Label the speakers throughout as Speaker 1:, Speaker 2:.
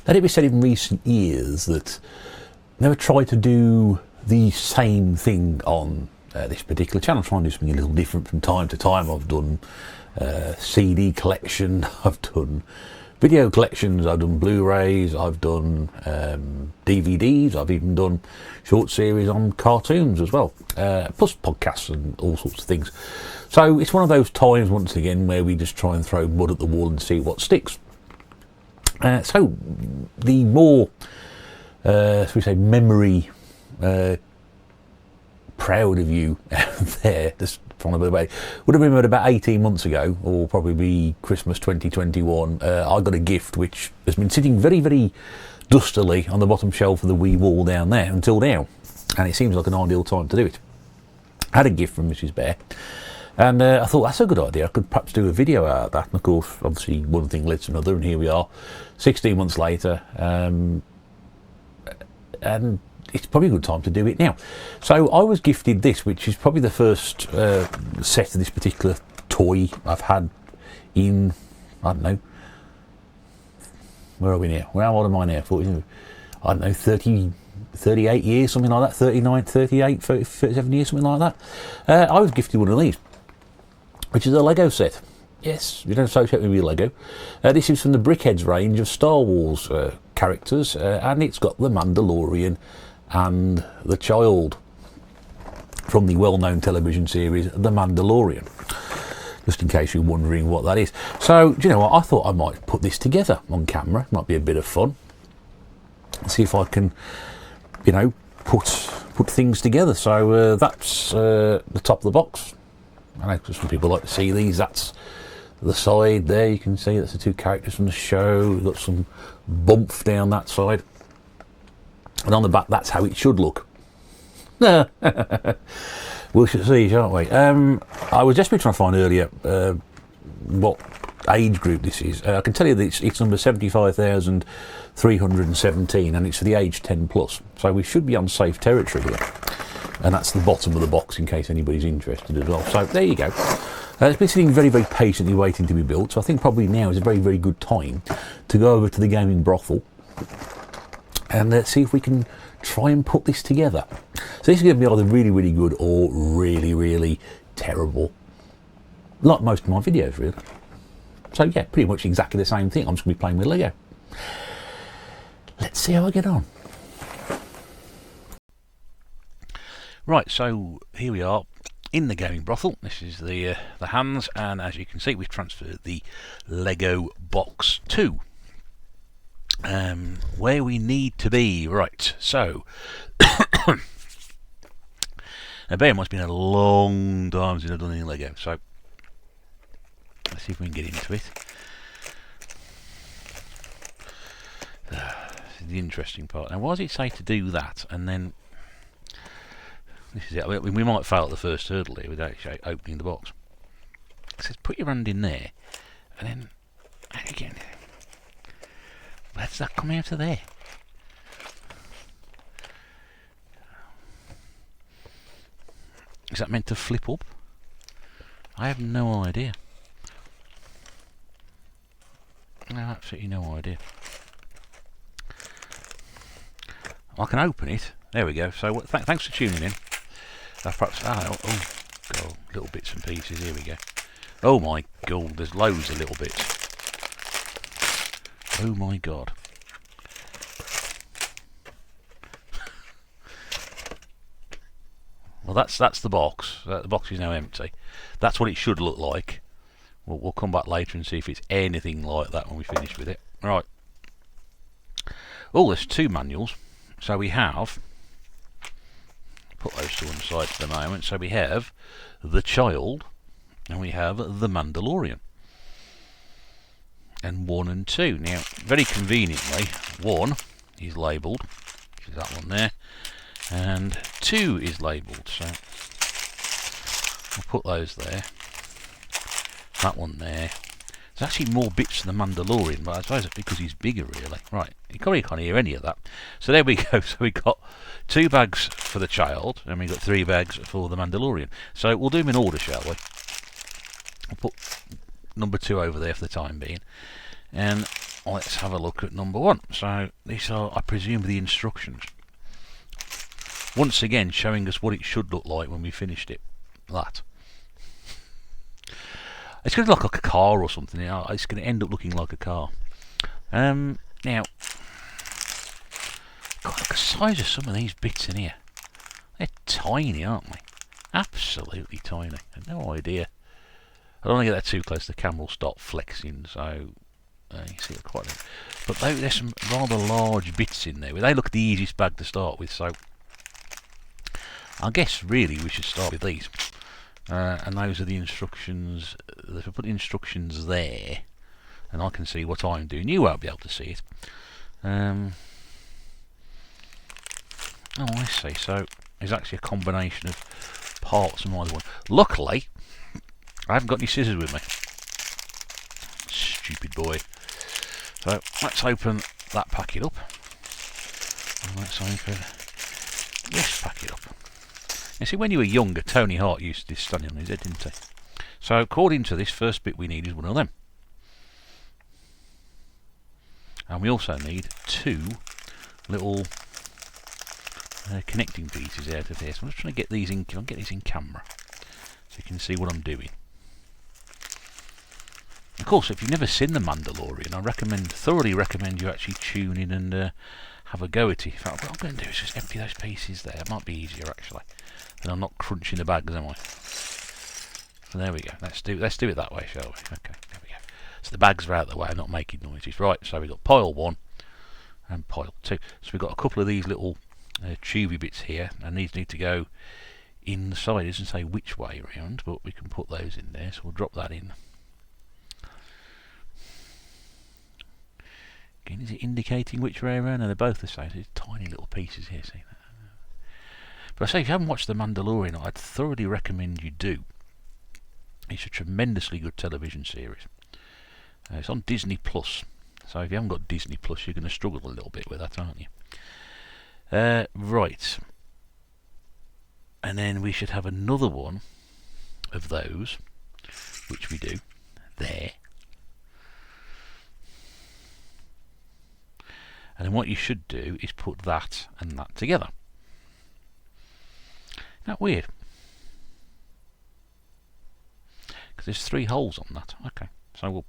Speaker 1: Let it be said in recent years that never try to do the same thing on this particular channel. Try and do something a little different from time to time. I've done CD collection, I've done video collections, I've done Blu-rays, I've done DVDs, I've even done short series on cartoons as well, plus podcasts and all sorts of things. So it's one of those times once again where we just try and throw mud at the wall and see what sticks. So the more, shall we say, memory proud of you out there, just from the way, would have been about 18 months ago, or probably be Christmas 2021. I got a gift which has been sitting very, very dustily on the bottom shelf of the wee wall down there until now, and it seems like an ideal time to do it. I had a gift from Mrs. Bear, and I thought that's a good idea. I could perhaps do a video out of that, and of course, obviously, one thing led to another, and here we are, 16 months later, and it's probably a good time to do it now. So I was gifted this, which is probably the first set of this particular toy I've had in, I don't know, where are we now? How old am I now? 40, I don't know, 30, 38 years, something like that, 39, 38, 30, 37 years, something like that. I was gifted one of these, which is a Lego set. Yes, you don't associate with Lego. This is from the BrickHeadz range of Star Wars characters, and it's got the Mandalorian and the child from the well-known television series The Mandalorian, just in case you're wondering what that is. So, do you know what, I thought I might put this together on camera. Might be a bit of fun. See if I can, you know, put things together. So that's the top of the box. I know some people like to see these. That's the side there, you can see that's the two characters from the show. We've got some bump down that side, and on the back that's how it should look. We should see, shan't we? I was desperately trying to find earlier what age group this is. I can tell you that it's number 75,317, and it's for the age 10 plus, so we should be on safe territory here. And that's the bottom of the box in case anybody's interested as well. So there you go. It's been sitting very, very patiently waiting to be built, so I think probably now is a very, very good time to go over to the gaming brothel and see if we can try and put this together. So this is going to be either really, really good or really, really terrible, like most of my videos, really. So yeah, pretty much exactly the same thing. I'm just going to be playing with Lego. Let's see how I get on. Right, so here we are in the gaming brothel. This is the hands, and as you can see, we've transferred the Lego box to where we need to be. Right, so now bear in mind, it's been a long time since I've done any Lego, so let's see if we can get into it. This is the interesting part. Now, why does it say to do that, and then this is it. I mean, we might fail at the first hurdle here without actually opening the box. It says put your hand in there, and then again, where does that come out of there? Is that meant to flip up? I have no idea. I have absolutely no idea. I can open it. There we go. So thanks for tuning in. Perhaps, oh god, little bits and pieces. Here we go. Oh my god, there's loads of little bits. Oh my god. Well, that's the box. The box is now empty. That's what it should look like. We'll come back later and see if it's anything like that when we finish with it. Right. Oh, there's two manuals. So we have, put those to one side for the moment. So we have the child, and we have the Mandalorian, and 1 and 2. Now, very conveniently, 1 is labelled, which is that one there, and 2 is labelled. So I'll put those there. That one there. There's actually more bits for the Mandalorian, but I suppose it's because he's bigger, really. Right, you probably can't hear any of that. So there we go. So we got 2 bags for the child, and we got 3 bags for the Mandalorian. So we'll do them in order, shall we? I'll put number 2 over there for the time being. And let's have a look at number 1. So these are, I presume, the instructions. Once again, showing us what it should look like when we finished it. That. It's going to look like a car or something. It's going to end up looking like a car. Now, God, look at the size of some of these bits in here. They're tiny, aren't they? Absolutely tiny. I had no idea. I don't want to get that too close. The camera will start flexing, so you see it quite. But there's some rather large bits in there. They look the easiest bag to start with, so I guess really we should start with these. And those are the instructions. If I put instructions there, and I can see what I'm doing, you won't be able to see it. Oh, I see. So there's actually a combination of parts from either one. Luckily, I haven't got any scissors with me. Stupid boy. So let's open that packet up. And let's open this packet up. You see, when you were younger, Tony Hart used this standing on his head, didn't he? So according to this, first bit we need is one of them. And we also need 2 little connecting pieces out of here. So I'm just trying to get these in. I'll get these in camera so you can see what I'm doing. Of course, if you've never seen The Mandalorian, I thoroughly recommend you actually tune in and have a go at it. In fact, what I'm going to do is just empty those pieces there. It might be easier actually. Then I'm not crunching the bags, am I? So there we go. Let's do it that way, shall we? Okay, there we go. So the bags are out of the way, not making noises. Right, so we've got pile 1 and pile 2. So we've got a couple of these little tubey bits here, and these need to go inside. It doesn't say which way around, but we can put those in there, so we'll drop that in. Again, is it indicating which way around? No, they're both the same. There's tiny little pieces here, see that? But I say, if you haven't watched The Mandalorian, I'd thoroughly recommend you do. It's a tremendously good television series. It's on Disney Plus, so if you haven't got Disney Plus, you're going to struggle a little bit with that, aren't you? Right. And then we should have another one of those, which we do there. And then what you should do is put that and that together. Isn't that weird? Because there's 3 holes on that. Okay, so we'll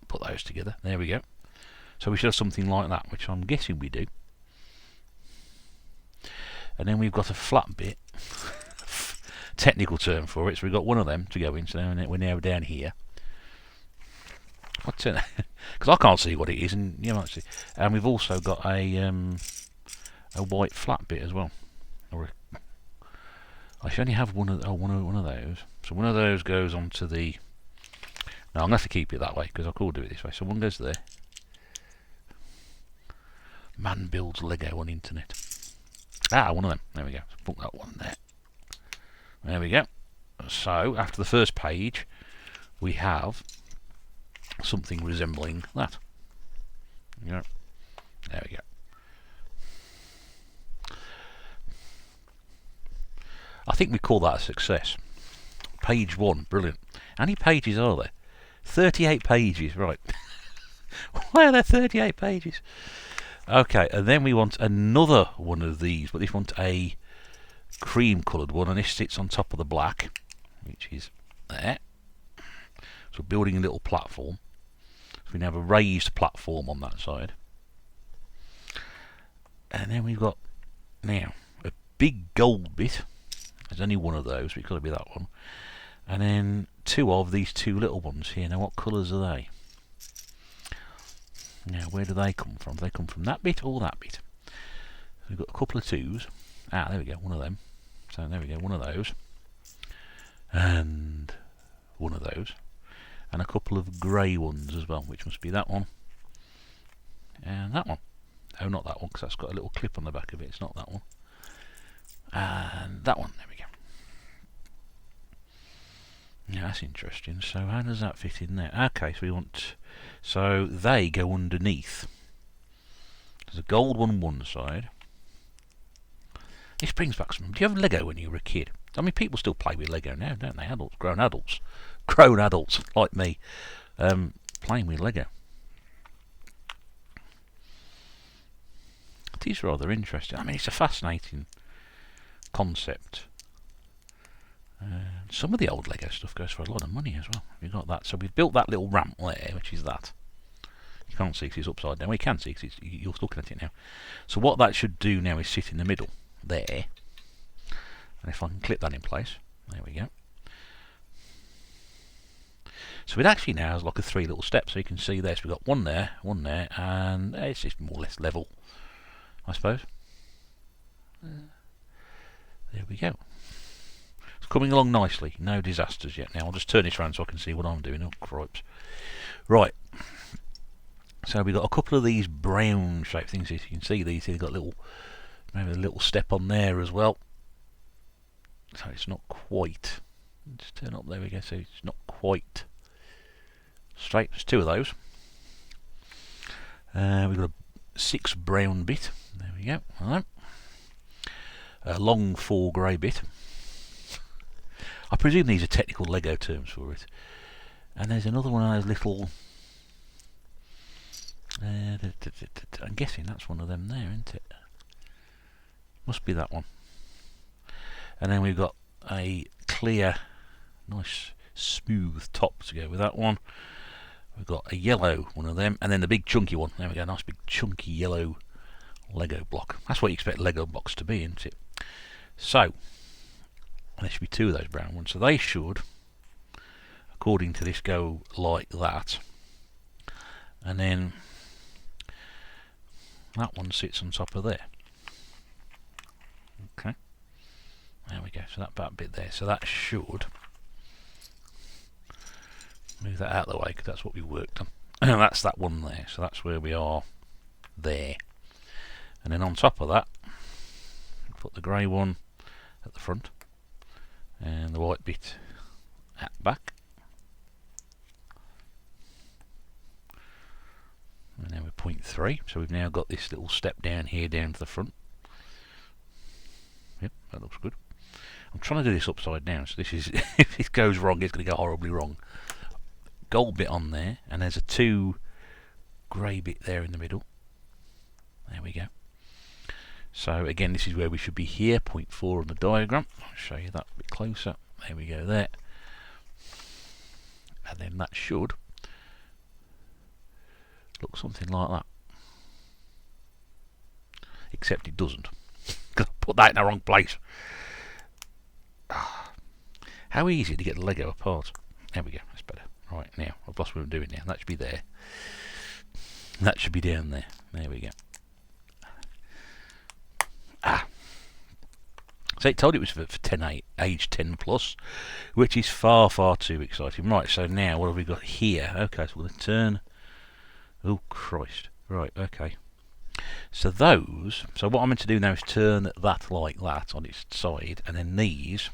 Speaker 1: put those together. There we go. So we should have something like that, which I'm guessing we do. And then we've got a flat bit. Technical term for it. So we've got one of them to go in. So we're now down here. What's it? Because I can't see what it is, and you might see. And we've also got a white flat bit as well. I should only have one of those. So one of those goes onto the. Now I'm going to have to keep it that way because I could do it this way. So one goes there. Man builds Lego on internet. One of them. There we go. So put that one there. There we go. So after the first page, we have something resembling that. Yeah. There we go. I think we call that a success. Page 1, brilliant. How many pages are there? 38 pages, right. Why are there 38 pages? Okay, and then we want another one of these, but this one's a cream coloured one, and this sits on top of the black, which is there. So we're building a little platform. So we now have a raised platform on that side. And then we've got now a big gold bit. There's only one of those, so it's got to be that one. And then 2 of these 2 little ones here. Now what colours are they? Now where do they come from? Do they come from that bit or that bit? So we've got a couple of 2s. There we go, one of them. So there we go, one of those. And one of those. And a couple of grey ones as well, which must be that one. And that one. Oh, not that one, because that's got a little clip on the back of it. It's not that one. And that one, there we go. Yeah, that's interesting. So how does that fit in there? Okay, so we want... So they go underneath. There's a gold one side. This brings back some... Do you have Lego when you were a kid? I mean, people still play with Lego now, don't they? Adults, grown adults like me, playing with Lego. It is rather interesting. I mean, it's a fascinating concept. Some of the old Lego stuff goes for a lot of money as well. You've got that. So we've built that little ramp there, which is that. You can't see because it's upside down. Well, you can see because you're looking at it now. So what that should do now is sit in the middle there. And if I can clip that in place, there we go. So it actually now has like a 3 little steps. So you can see there. So we've got one there, and it's just more or less level, I suppose. There we go. It's coming along nicely. No disasters yet. Now I'll just turn this around so I can see what I'm doing. Oh, cripes. Right. So we've got a couple of these brown shaped things. As you can see, these here got maybe a little step on there as well. So it's not quite. Just turn up. There we go. So it's not quite straight. There's 2 of those. We've got a 6 brown bit. There we go. All right. A long 4 grey bit. I presume these are technical Lego terms for it. And there's another one of those little. I'm guessing that's one of them there, isn't it? Must be that one. And then we've got a clear, nice, smooth top to go with that one. We've got a yellow one of them, and then the big chunky one. There we go, nice big chunky yellow Lego block. That's what you expect Lego blocks to be, isn't it? So, there should be 2 of those brown ones. So they should, according to this, go like that. And then that one sits on top of there. Okay. There we go. So that bit there. So that should move that out of the way because that's what we worked on. That's that one there. So that's where we are there. And then on top of that, put the grey one at the front and the white bit at the back. And now we're 0.3, so we've now got this little step down here down to the front. Yep, that looks good. I'm trying to do this upside down, so this is if it goes wrong, it's going to go horribly wrong. Gold bit on there, and there's a 2 grey bit there in the middle. There we go. So again, this is where we should be here, 0.4 on the diagram. I'll show you that a bit closer. There we go there. And then that should look something like that. Except it doesn't. I put that in the wrong place. How easy to get the Lego apart. There we go, that's better. Right, now, I've lost what I'm doing now. That should be there. That should be down there. There we go. So it told it was for age 10 plus, which is far, far too exciting. Right, so now what have we got here? Okay, so we're going to turn. Oh, Christ. Right, okay. So what I'm meant to do now is turn that like that on its side, and then these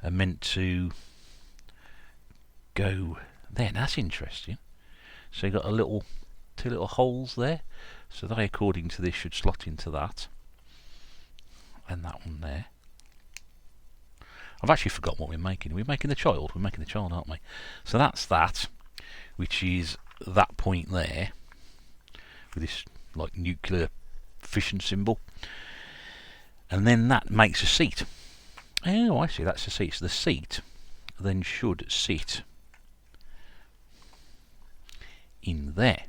Speaker 1: are meant to go there. That's interesting. So you've got two little holes there. So they, according to this, should slot into that. And that one there. I've actually forgotten what we're making. We're making the child. We're making the child, aren't we? So that's that, which is that point there, with this like nuclear fission symbol. And then that makes a seat. Oh, I see. That's the seat. So the seat then should sit in there.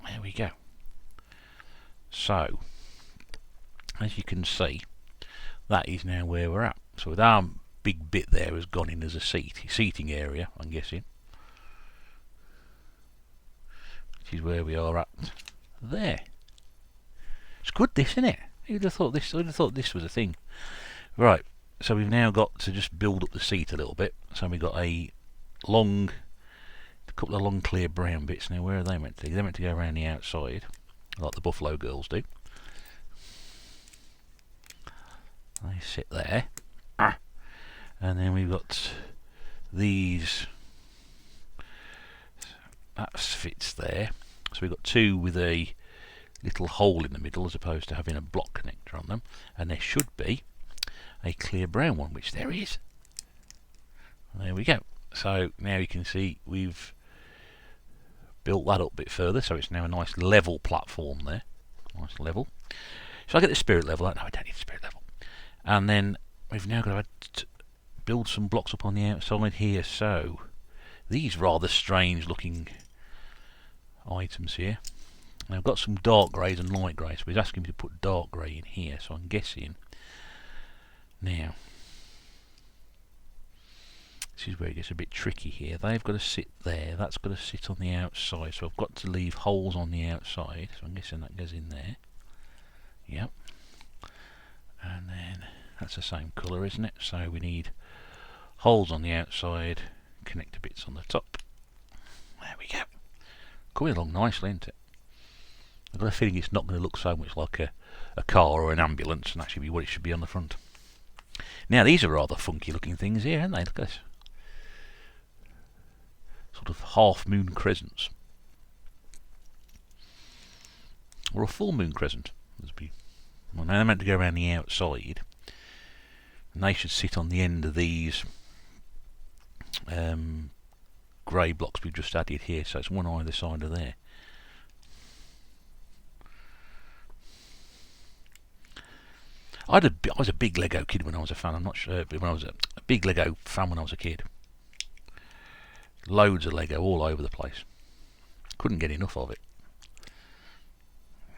Speaker 1: There we go. So, as you can see, that is now where we're at. So our big bit there has gone in as a seating area, I'm guessing. Which is where we are at there. It's good, this, isn't it? Who'd have thought this? Who'd have thought this was a thing? Right. So we've now got to just build up the seat a little bit. So we've got a couple of long clear brown bits. Now, where are they meant to go? They're meant to go around the outside, like the Buffalo girls do. They sit there. And then we've got these. That fits there. So we've got 2 with a little hole in the middle as opposed to having a block connector on them. And there should be a clear brown one, which there is. There we go. So now you can see we've built that up a bit further, so it's now a nice level platform there. Nice level. So I get the spirit level out. No, I don't need the spirit level. And then we've now got to build some blocks up on the outside here. So these rather strange looking items here. Now I've got some dark greys and light greys, so he's asking me to put dark grey in here, so I'm guessing now this is where it gets a bit tricky here. They've got to sit there, that's got to sit on the outside, so I've got to leave holes on the outside, so I'm guessing that goes in there. Yep. And then that's the same colour, isn't it? So we need holes on the outside, connector bits on the top. There we go. Coming along nicely, isn't it? I've got a feeling it's not going to look so much like a car or an ambulance and actually be what it should be on the front. Now these are rather funky looking things here, aren't they? Look at this. Sort of half moon crescents. Or a full moon crescent. Well, now they're meant to go around the outside. And they should sit on the end of these grey blocks we've just added here, so it's one either side of there. I was a big Lego kid when I was a fan. I'm not sure, but when I was a big Lego fan when I was a kid. Loads of Lego all over the place. Couldn't get enough of it.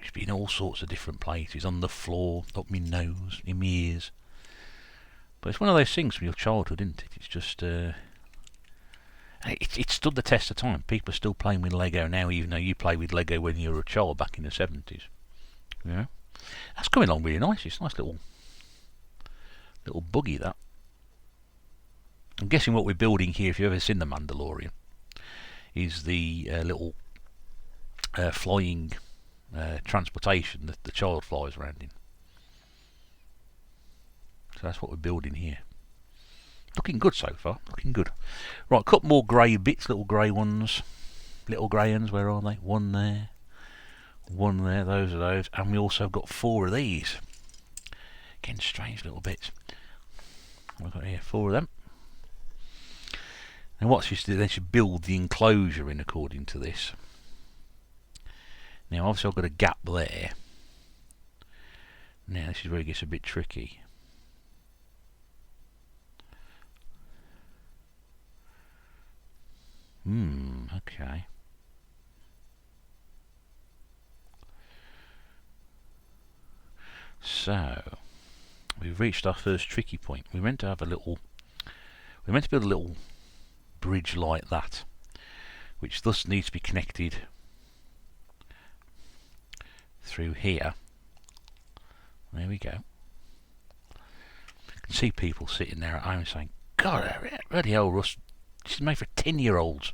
Speaker 1: It's been all sorts of different places, on the floor, up my nose, in my ears. But it's one of those things from your childhood, isn't it? It's just it stood the test of time. People are still playing with Lego now, even though you played with Lego when you were a child back in the 70s. Yeah. That's coming along really nice. It's a nice little buggy, that. I'm guessing what we're building here, if you've ever seen the Mandalorian, is the little flying transportation that the child flies around in. So that's what we're building here. Looking good so far. Looking good. Right, a couple more grey bits, little grey ones. Little grey ones, where are they? One there. One there, those are those, and we also got 4 of these. Again, strange little bits. We've got here 4 of them. And what she should do, they should build the enclosure in according to this. Now, obviously, I've got a gap there. Now, this is where it gets a bit tricky. Okay. So we've reached our first tricky point. We meant to have a little. We meant to build a little bridge like that, which thus needs to be connected through here. There we go. You can see people sitting there at home saying, "God, bloody hell, Russ, this is made for 10-year-olds."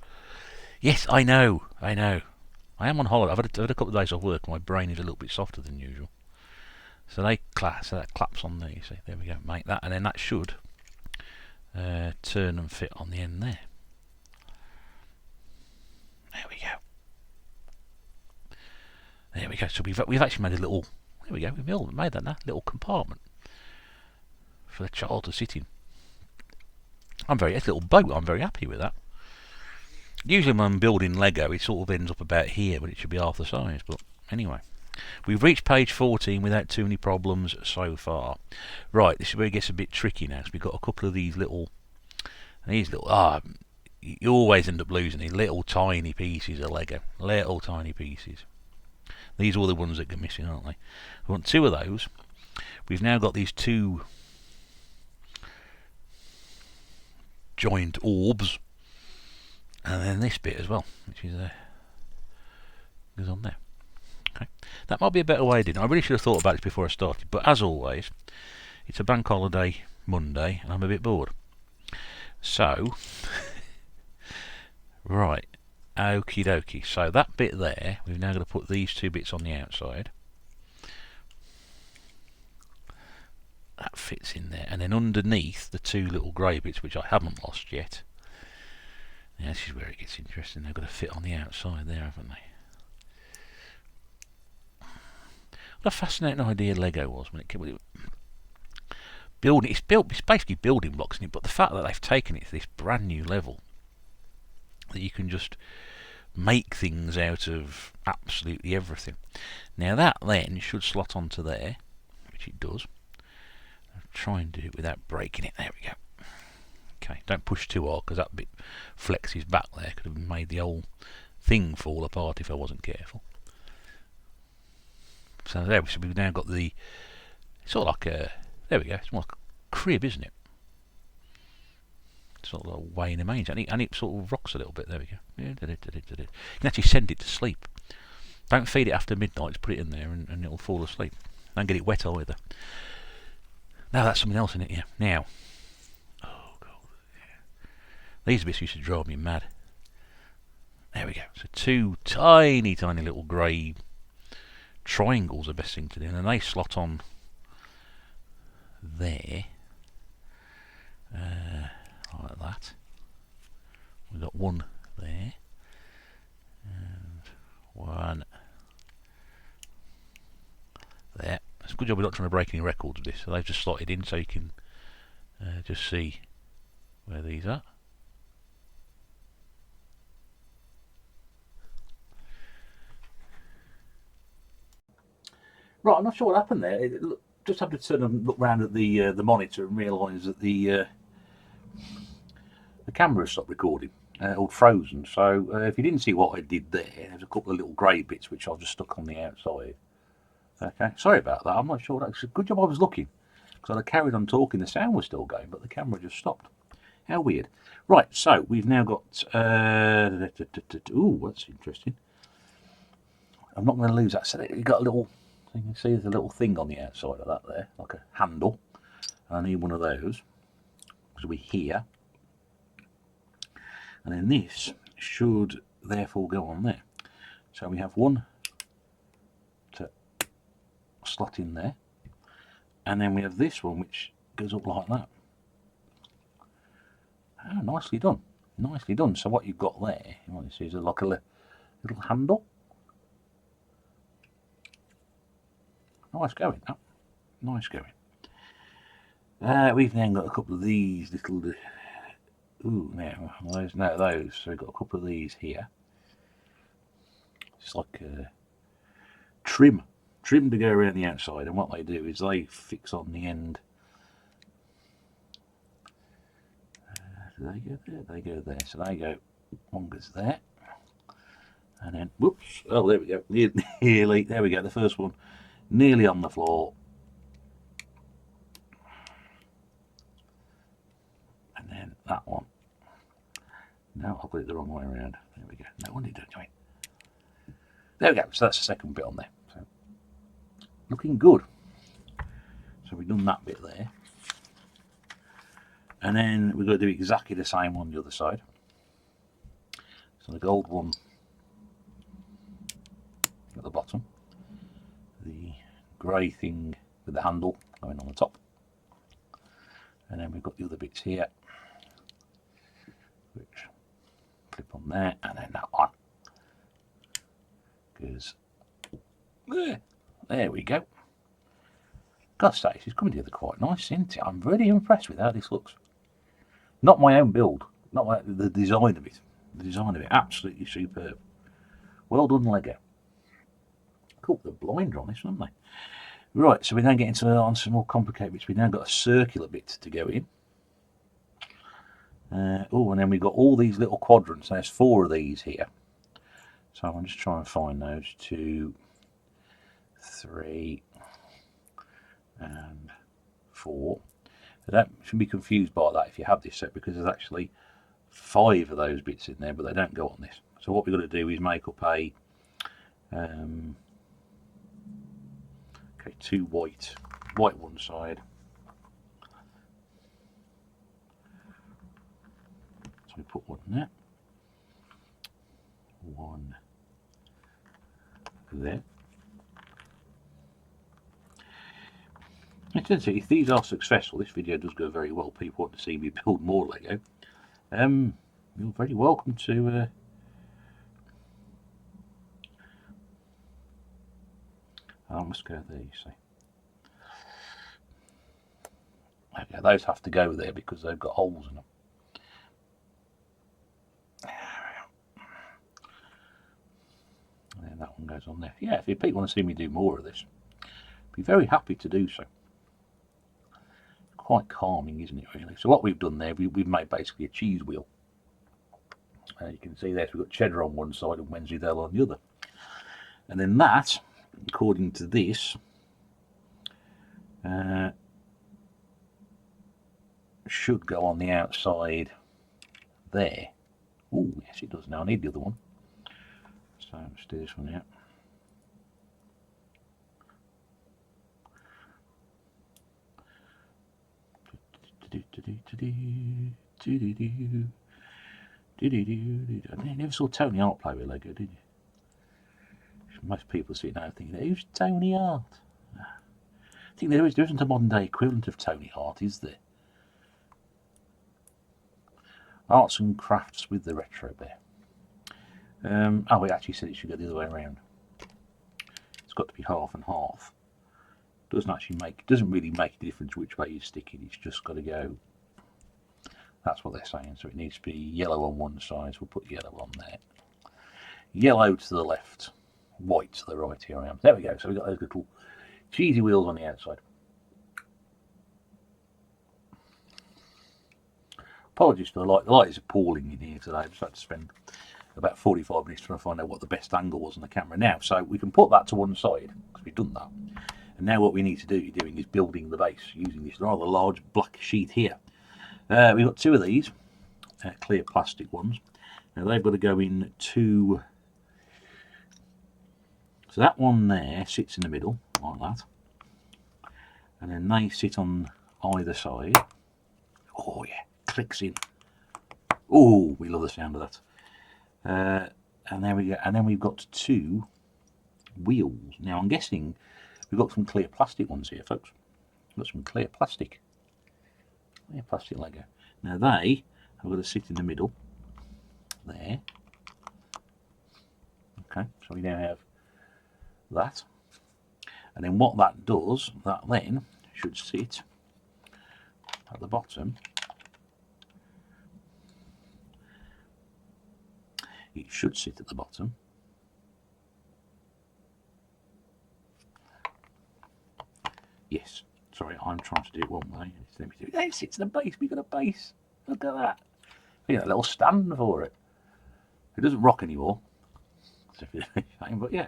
Speaker 1: Yes, I know. I am on holiday. I've had a couple of days off work. My brain is a little bit softer than usual. So that claps on there, you see. There we go, make that, and then that should turn and fit on the end there. There we go. There we go. So we've actually made a little. There we go. We've made that little compartment for the child to sit in. It's a little boat. I'm very happy with that. Usually when I'm building Lego, it sort of ends up about here, but it should be half the size. But anyway. We've reached page 14 without too many problems so far. Right, this is where it gets a bit tricky now. So we've got a couple of these little, you always end up losing these little tiny pieces of Lego. Little tiny pieces. These are all the ones that get missing, aren't they? We want 2 of those. We've now got these 2 joined orbs. And then this bit as well, which is goes on there. Okay. That might be a better way of doing it. I really should have thought about it before I started, but as always, it's a bank holiday Monday and I'm a bit bored. So, right, okie dokie. So that bit there, we've now got to put these 2 bits on the outside. That fits in there, and then underneath the 2 little grey bits, which I haven't lost yet. Now this is where it gets interesting. They've got to fit on the outside there, haven't they? What a fascinating idea Lego was when it came with it. It's basically building blocks in it, but the fact that they've taken it to this brand new level, that you can just make things out of absolutely everything. Now that then should slot onto there, which it does. I'll try and do it without breaking it. There we go. Okay, don't push too hard because that bit flexes back there. Could have made the whole thing fall apart if I wasn't careful. So there we go. We've now got the sort of like a, there we go. It's more like a crib, isn't it? Sort of like way in the mains, and it sort of rocks a little bit. There we go. Yeah, you can actually send it to sleep. Don't feed it after midnight. Just put it in there, and it'll fall asleep. Don't get it wet either. Now that's something else in it. Yeah. Now, oh god, yeah. These bits used to drive me mad. There we go. So two tiny little grey triangles are the best thing to do, and then they slot on there. Like that. We've got one there and one there. It's a good job we're not trying to break any records with this, so they've just slotted in so you can just see where these are. Right, I'm not sure what happened there. Just have to turn and look round at the monitor and realise that the camera stopped recording, or frozen. So if you didn't see what I did there, there's a couple of little grey bits which I've just stuck on the outside. Okay, sorry about that. I'm not sure. That's a good job I was looking, because I'd have carried on talking. The sound was still going, but the camera just stopped. How weird. Right, so we've now got. Ooh, that's interesting. I'm not going to lose that. So you've got a little. You can see there's a little thing on the outside of that there, like a handle. I need one of those because we're here. And then this should therefore go on there. So we have one to slot in there, and then we have this one which goes up like that. Oh, nicely done, nicely done. So what you've got there, you want to see, is like a little handle. Nice going, oh, nice going. We've then got a couple of these little. Ooh, now those, no those. So we've got a couple of these here. It's like a trim to go around the outside, and what they do is they fix on the end. Do they go there? They go there. So they go, one goes there, and then whoops! Oh, there we go. Nearly. There we go. The first one, nearly on the floor. And then that one. No, I'll put it the wrong way around. There we go. No wonder you don't join. There we go. So that's the second bit on there. So looking good. So we've done that bit there. And then we're going to do exactly the same on the other side. So the gold one at the bottom. The grey thing with the handle going on the top. And then we've got the other bits here, which clip on there, and then that one goes there we go. Gosh sakes, it's coming together quite nice, isn't it? I'm really impressed with how this looks. Not my own build, not the design of it. The design of it, absolutely superb. Well done, Lego. Cool, the blinder on this, haven't they? Right, so we then get into on some more complicated bits. We've now got a circular bit to go in. Oh, and then we've got all these little quadrants. There's 4 of these here. So I'm just trying to find those. 2, 3, and 4. Don't shouldn't be confused by that if you have this set, because there's actually 5 of those bits in there, but they don't go on this. So what we've got to do is make up a 2 white one side. So we put one there, one there. If these are successful, this video does go very well. People want to see me build more Lego. You're very welcome to I must go there, you see. Okay, those have to go there because they've got holes in them. on there. Yeah, if people want to see me do more of this, I'd be very happy to do so. Quite calming, isn't it, really? So what we've done there, we've made basically a cheese wheel. You can see there, so we've got cheddar on one side and Wensleydale on the other. And then that, according to this, should go on the outside there. Oh, yes, it does now. I need the other one. So let's do this one out. You never saw Tony Hart play with Lego, did you? Most people see it now thinking, who's Tony Hart? I think there isn't a modern day equivalent of Tony Hart, is there? Arts and crafts with the retro bear. Oh, we actually said it should go the other way around. It's got to be half and half. Doesn't really make a difference which way you stick it. It's just got to go. That's what they're saying. So it needs to be yellow on one side. So we'll put yellow on there. Yellow to the left, white to the right here I am. There we go. So we've got those little cheesy wheels on the outside. Apologies for the light. The light is appalling in here today. I just had to spend about 45 minutes trying to find out what the best angle was on the camera now. So we can put that to one side because we've done that. And now what we need to do is building the base using this rather large black sheet here. We've got two of these clear plastic ones. Now they've got to go in two. So that one there sits in the middle like that. And then they sit on either side. Oh yeah, clicks in. Oh, we love the sound of that. And there we go. And then we've got two wheels. Now I'm guessing we've got some clear plastic ones here, folks. We've got some clear plastic. Clear plastic Lego. Now they have got to sit in the middle. There. Okay, so we now have that. And then what that does, that then should sit at the bottom. It should sit at the bottom. Yes. Sorry, I'm trying to do it one way. Let me do it. There it sits in the base. We've got a base. Look at that. We got a little stand for it. It doesn't rock anymore. But yeah.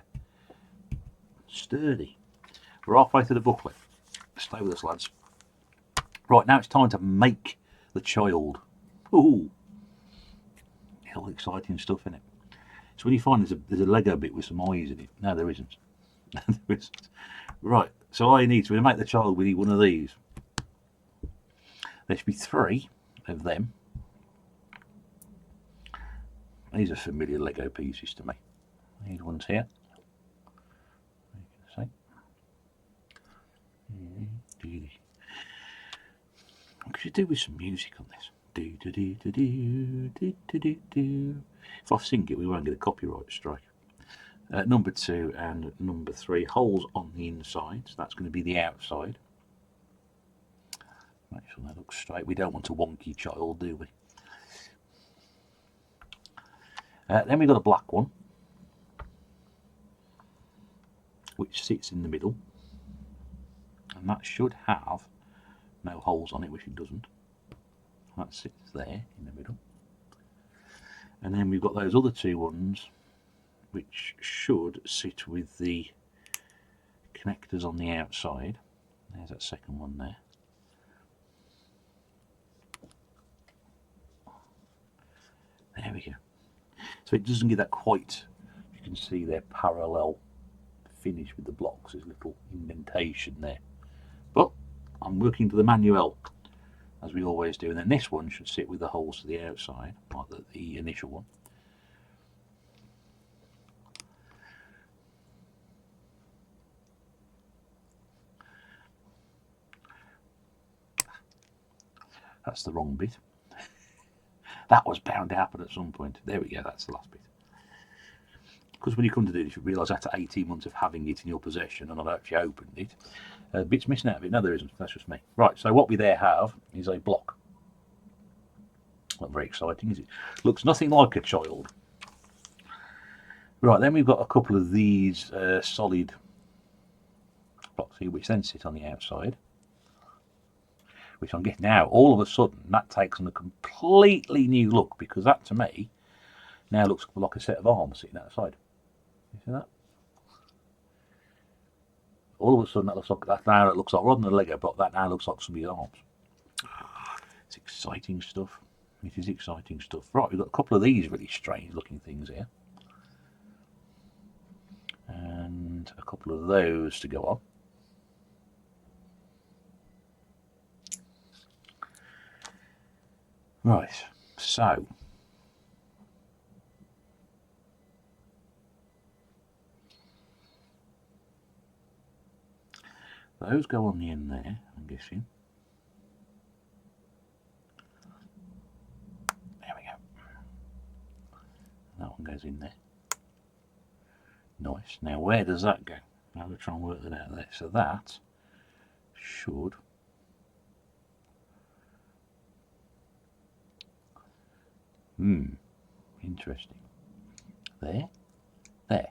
Speaker 1: Sturdy. We're halfway through the booklet. Stay with us, lads. Right, now it's time to make the child. Ooh. All exciting stuff, isn't it? So when you find there's a Lego bit with some eyes in it. No, there isn't. There isn't. Right, so all you need to make the child, we need one of these. There should be three of them. These are familiar Lego pieces to me. These ones here. You can see. What could you do with some music on this? If I sing it, we won't get a copyright strike. Number 2 and number 3, holes on the inside, so that's going to be the outside. Make sure that looks straight. We don't want a wonky child, do we? Then we've got a black one, which sits in the middle, and that should have no holes on it, which it doesn't. That sits there in the middle. And then we've got those other two ones, which should sit with the connectors on the outside. There's that second one there. There we go. So it doesn't get that quite, you can see there, parallel finish with the blocks. There's a little indentation there. But I'm working to the manual, as we always do. And then this one should sit with the holes to the outside, like the initial one. That's the wrong bit. That was bound to happen at some point. There we go, that's the last bit. Because when you come to do this, you realise after 18 months of having it in your possession, and I've actually opened it, a bit's missing out of it. No, there isn't. That's just me. Right, so what we there have is a block. Not very exciting, is it? Looks nothing like a child. Right, then we've got a couple of these solid blocks here, which then sit on the outside. Which I'm getting now, all of a sudden, that takes on a completely new look, because that, to me, now looks like a set of arms sitting outside. You see that? All of a sudden, that looks like that now. It looks like, rather than a Lego block, that now looks like somebody's arms. It's exciting stuff. It is exciting stuff. Right, we've got a couple of these really strange-looking things here, and a couple of those to go on. Right, so those go on the end there, I'm guessing. There we go. That one goes in there. Nice. Now where does that go? I'm going to try and work that out there. So that should interesting. There. Okay.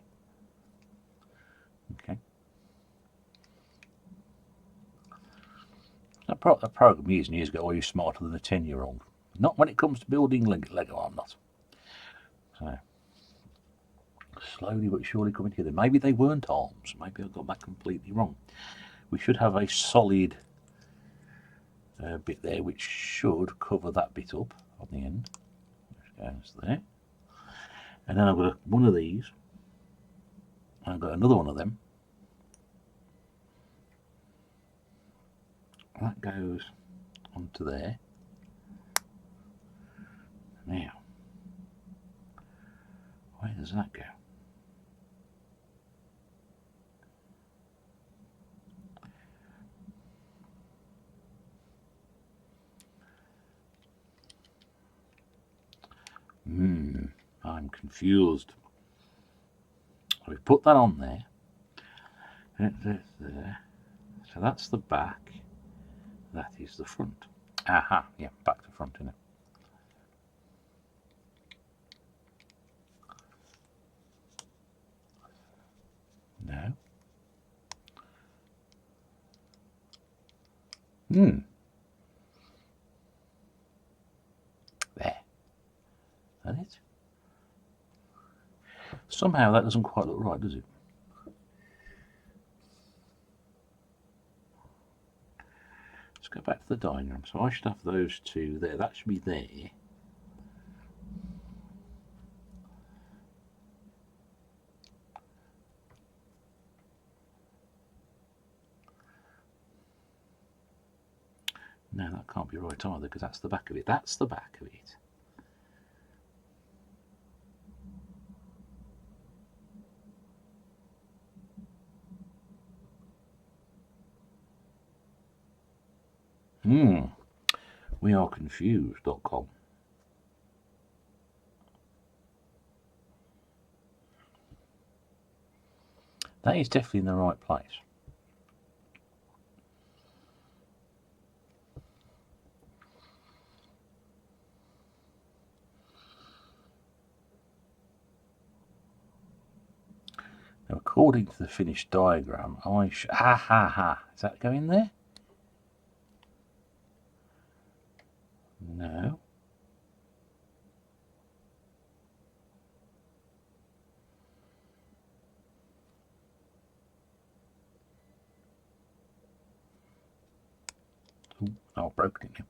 Speaker 1: A program years and years ago, are you smarter than a 10-year-old? Not when it comes to building Lego, I'm not. So, slowly but surely coming together. Maybe they weren't arms. Maybe I got that completely wrong. We should have a solid bit there, which should cover that bit up on the end. Which goes there. And then I've got one of these. And I've got another one of them. That goes onto there. Now, where does that go? I'm confused. So we put that on there. There. So that's the back. That is the front. Aha, yeah, back to front, isn't it? No. There. That it? Somehow that doesn't quite look right, does it? Let's go back to the diagram. So I should have those two there. That should be there. No, that can't be right either, because that's the back of it. That's the back of it. We are confused.com. That is definitely in the right place. Now, according to the finished diagram, I should... Is that going there? No. Ooh, I've broken it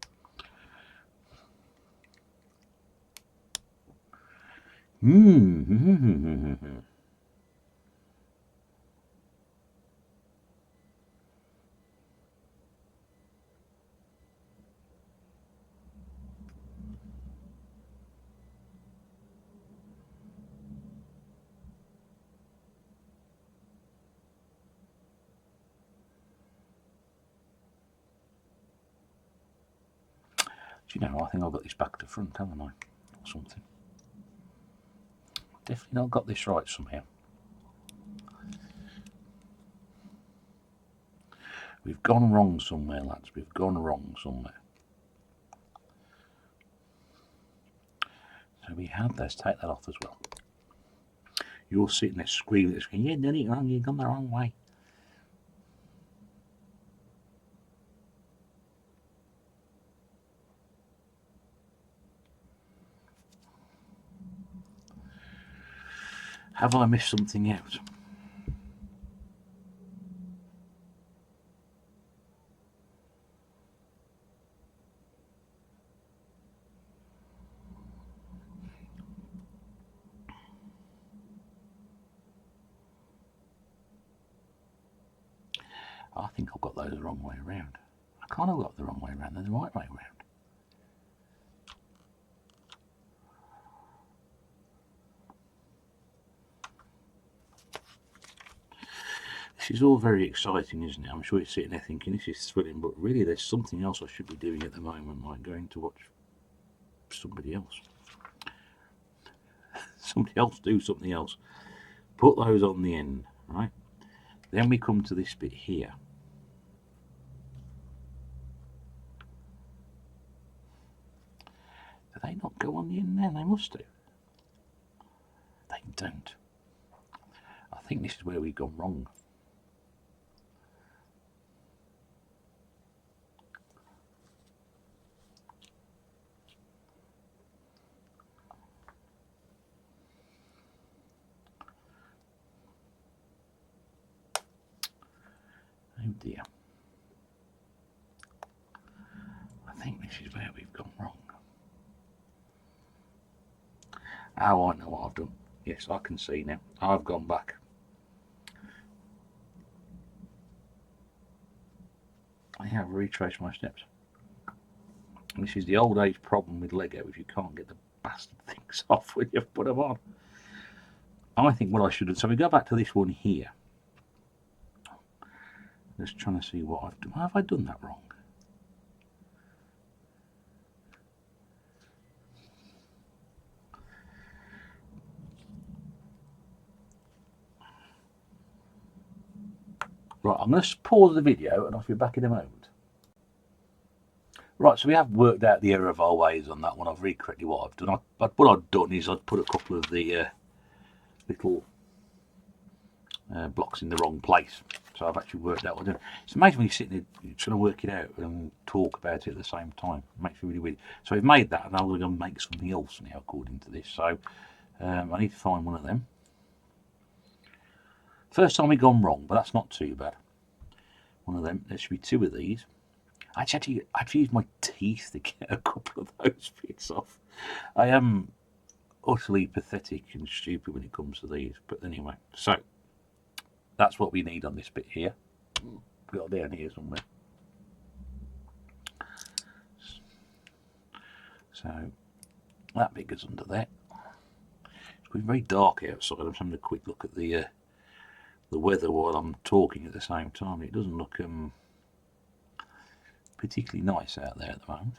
Speaker 1: now. Do you know, I think I've got this back to front, haven't I? Or something. Definitely not got this right somehow. We've gone wrong somewhere, lads. We've gone wrong somewhere. So we had, let's take that off as well. You're sitting there screaming at the screen, "You've done it wrong, you've gone the wrong way." Have I missed something out? I think I've got those the wrong way around. I can't have got the wrong way around, they're the right way around. This is all very exciting, isn't it? I'm sure you're sitting there thinking this is thrilling, but really there's something else I should be doing at the moment, like going to watch somebody else. Somebody else do something else. Put those on the end, right? Then we come to this bit here. Do they not go on the end there? They must do. They don't. I think this is where we've gone wrong. Oh dear. I think this is where we've gone wrong. Oh, I know what I've done. Yes, I can see now. I've gone back. I have retraced my steps. And this is the old age problem with Lego, if you can't get the bastard things off when you've put them on. I think what I should have... So we go back to this one here. Just trying to see what I've done. Have I done that wrong? Right, I'm going to pause the video and I'll be back in a moment. Right, so we have worked out the error of our ways on that one. I've read correctly what I've done. What I've done is I've put a couple of the little blocks in the wrong place. So I've actually worked out what I'm doing. It's amazing when you're sitting there trying to work it out and talk about it at the same time. It makes it really weird. So I've made that and I'm going to make something else now according to this. So I need to find one of them. First time we've gone wrong, but that's not too bad. One of them. There should be two of these. I had to use my teeth to get a couple of those bits off. I am utterly pathetic and stupid when it comes to these. But anyway, so that's what we need on this bit here. Got down here somewhere. So that bit goes under there. It's been very dark outside. I'm just having a quick look at the weather while I'm talking at the same time. It doesn't look particularly nice out there at the moment.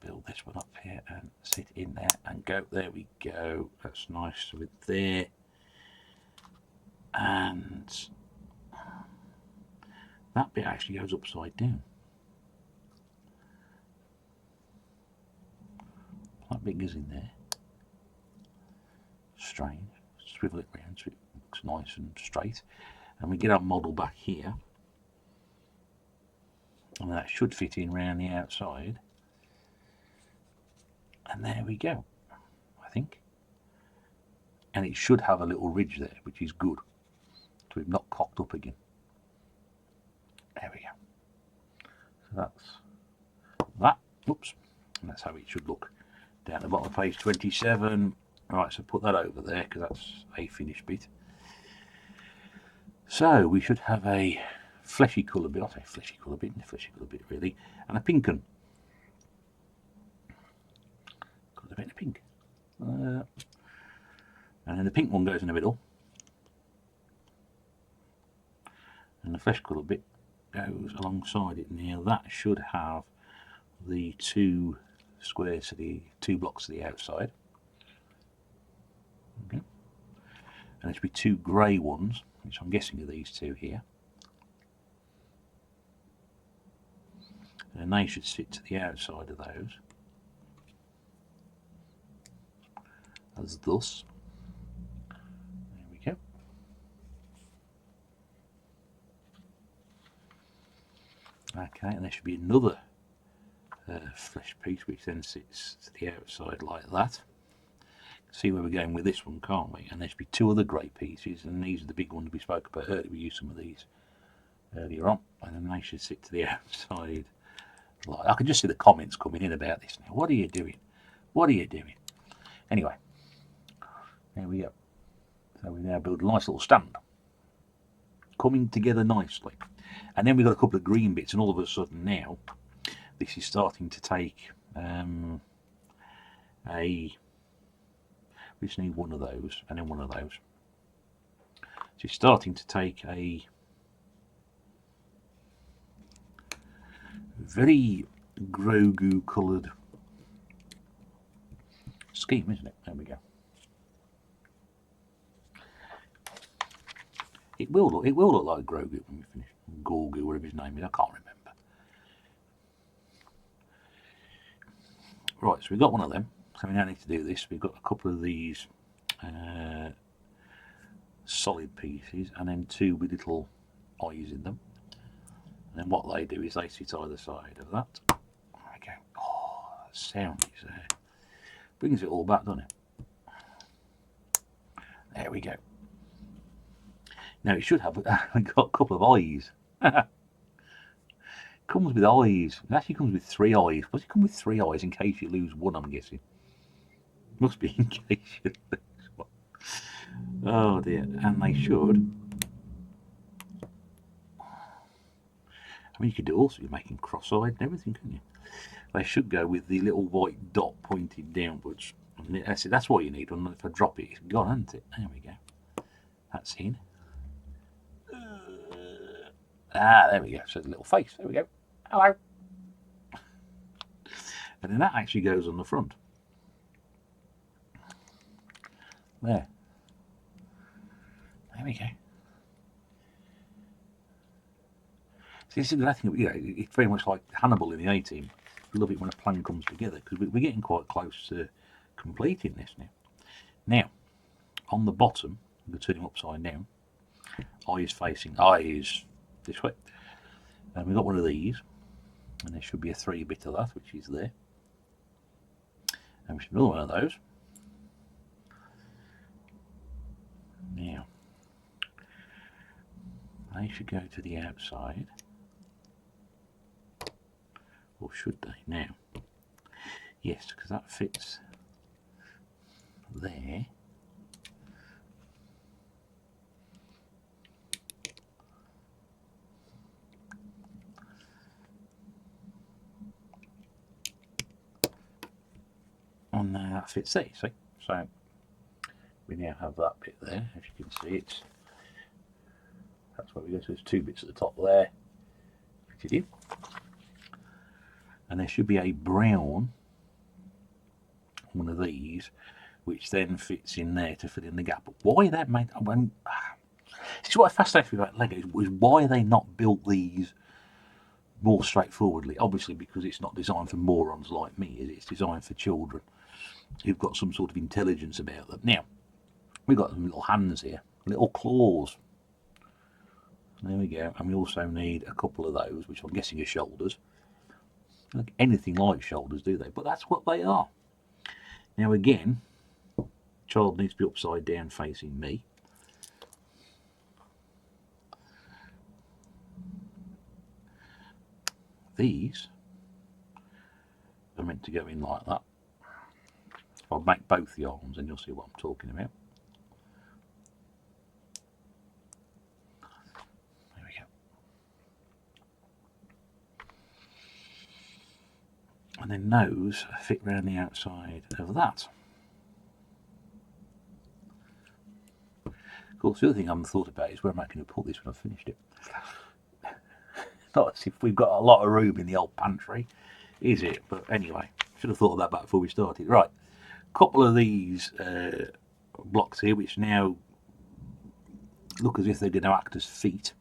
Speaker 1: Build this one up here and sit in there and go. There we go. That's nice with there. And that bit actually goes upside down. That bit goes in there. Strange. Swivel it round so it looks nice and straight. And we get our model back here. And that should fit in round the outside. And there we go, I think. And it should have a little ridge there, which is good. So we've not cocked up again. There we go. So that's that. Oops. And that's how it should look. Down the bottom of page 27. Right, so put that over there because that's a finished bit. So we should have a fleshy colour bit. I'll say fleshy colour bit really. And a pink one. Got a bit of pink. And then the pink one goes in the middle. And the flesh colour bit goes alongside it. Now that should have the two squares to the two blocks to the outside. Okay. And there should be two grey ones, which I'm guessing are these two here. And they should sit to the outside of those. as thus. There we go. Okay, and there should be another flesh piece which then sits to the outside like that. See where we're going with this one, can't we? And there should be two other grey pieces, and these are the big ones we spoke about earlier. We used some of these earlier on, and then they should sit to the outside. Like, I can just see the comments coming in about this now. What are you doing? What are you doing? Anyway, there we go. So we now build a nice little stand, coming together nicely. And then we've got a couple of green bits, and all of a sudden now, this is starting to take we just need one of those, and then one of those. So it's starting to take a very Grogu coloured scheme, isn't it? There we go. It will look like Grogu when we finish. Gorgu, whatever his name is, I can't remember. Right, so we've got one of them. So we now need to do this. We've got a couple of these solid pieces, and then two with little eyes in them. And then what they do is they sit either side of that. Okay. Oh, that sound is there. Brings it all back, doesn't it? There we go. Now it should have we've got a couple of eyes. Comes with eyes. It actually comes with 3 eyes. Does it come with 3 eyes in case you lose one, I'm guessing? Must be in case you lose one. Oh dear. And they should. I mean, you could do also be making cross-eyed and everything, couldn't you? They should go with the little white dot pointed downwards. And that's what you need. And if I drop it, it's gone, isn't it? There we go. That's in. There we go. So the little face. There we go. Hello. And then that actually goes on the front. There. There we go. See, this is the thing. You know, it's very much like Hannibal in the A-Team. I love it when a plan comes together because we're getting quite close to completing this now. Now, on the bottom, I'm going to turn him upside down. Eyes facing eyes this way. And we've got one of these, and there should be a 3-bit of that, which is there. And we should another one of those. Now, they should go to the outside. Or should they? Now, yes, because that fits there. And that fits there, see? So we now have that bit there, as you can see. That's where we go. So there's 2 bits at the top there. Fitted in. And there should be a brown one of these, which then fits in there to fill in the gap. But why that made? This is what fascinates me about Lego is why they not built these more straightforwardly. Obviously, because it's not designed for morons like me. It's designed for children who've got some sort of intelligence about them. Now, we've got some little hands here, little claws. There we go. And we also need a couple of those, which I'm guessing are shoulders. Look anything like shoulders, do they? But that's what they are. Now again, child needs to be upside down facing me. These are meant to go in like that. I'll make both the arms and you'll see what I'm talking about. There we go. And then those fit around the outside of that. Of course, the other thing I haven't thought about is where am I going to put this when I've finished it. Not as if we've got a lot of room in the old pantry, is it? But anyway, should have thought of that back before we started. Right, a couple of these blocks here, which now look as if they're going to act as feet.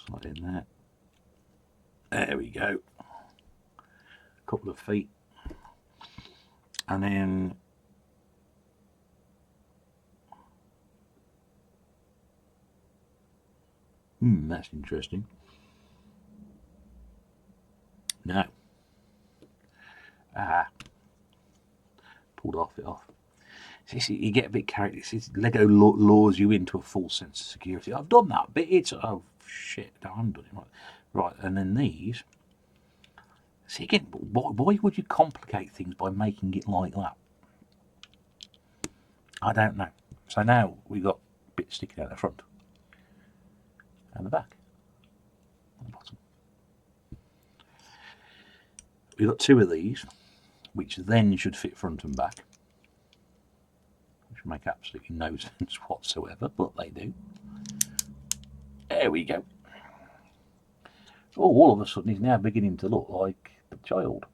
Speaker 1: Slightly in there. There we go. A couple of feet. And then that's interesting. No. Pulled it off. See, you get a bit carried. Lego lures you into a false sense of security. I've done that bit. It's oh shit. No, I haven't done it right. And then these. See again. Why would you complicate things by making it like that? I don't know. So now we've got bits sticking out the front and the back and the bottom. We've got two of these, which then should fit front and back. Which make absolutely no sense whatsoever, but they do. There we go. Oh, all of a sudden he's now beginning to look like the child.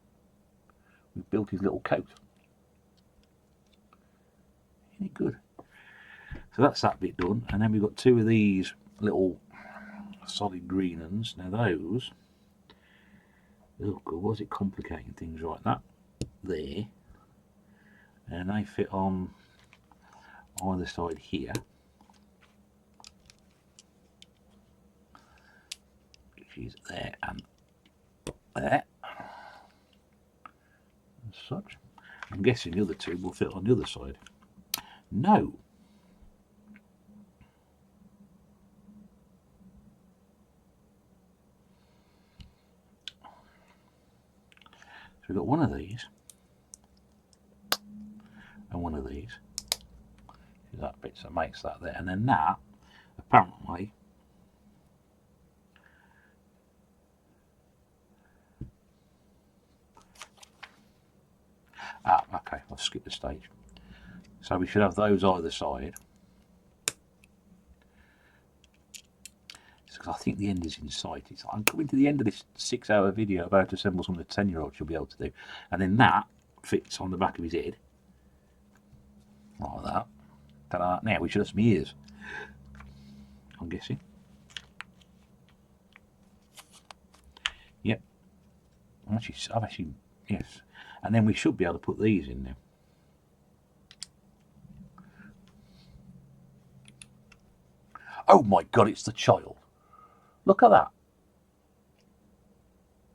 Speaker 1: We've built his little coat. Isn't it good? So that's that bit done, and then we've got two of these little solid green ones. Now those, oh god, was it complicating things like that? There, and they fit on either side here, which is there and there, as such. I'm guessing the other two will fit on the other side. No. So we've got one of these and one of these. That bit that makes that there, and then that apparently okay, I've skipped the stage. So we should have those either side. Because I think the end is in sight. I'm coming to the end of this 6-hour video about to assemble something the 10-year-old should be able to do. And then that fits on the back of his head. Like that. Ta-da. Now we should have some ears, I'm guessing. Yep. I've actually, yes. And then we should be able to put these in there. Oh my god, it's the child. Look at that.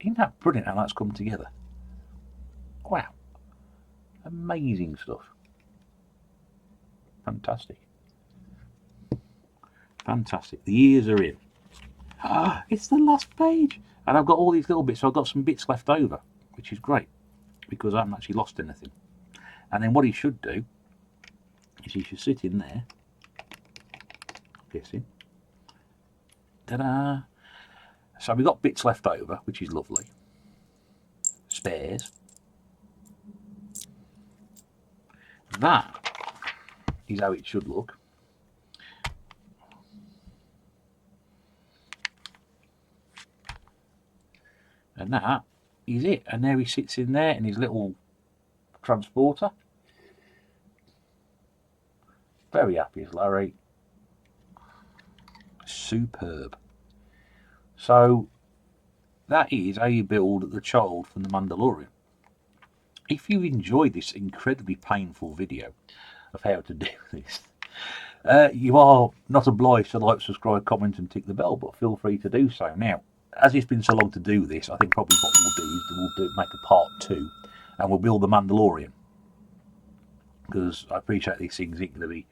Speaker 1: Isn't that brilliant how that's come together? Wow. Amazing stuff. Fantastic. Fantastic. The ears are in. Ah, it's the last page. And I've got all these little bits, so I've got some bits left over, which is great, because I haven't actually lost anything. And then what he should do is he should sit in there, I'm guessing. Ta-da! So we've got bits left over, which is lovely. Spares. That is how it should look. And that is it. And there he sits in there in his little transporter. Very happy as Larry. Superb. So that is how you build the child from the Mandalorian. If you enjoyed this incredibly painful video of how to do this, you are not obliged to like, subscribe, comment and tick the bell, but feel free to do so. Now, as it's been so long to do this, I think probably what we'll do is make a part 2 and we'll build the Mandalorian, because I appreciate these things ain't going to be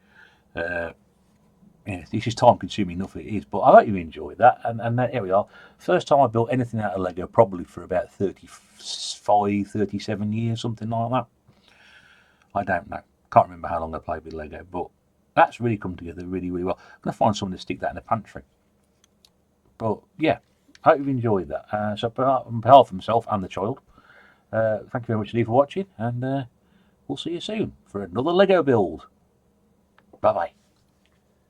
Speaker 1: yeah, this is time consuming enough, it is, but I hope you enjoyed that. And here we are, first time I built anything out of Lego probably for about 35, 37 years, something like that. I don't know, can't remember how long I played with Lego, but that's really come together really, really well. I'm going to find something to stick that in the pantry. But yeah, I hope you've enjoyed that. So on behalf of myself and the child, thank you very much indeed for watching, and we'll see you soon for another Lego build. Bye bye.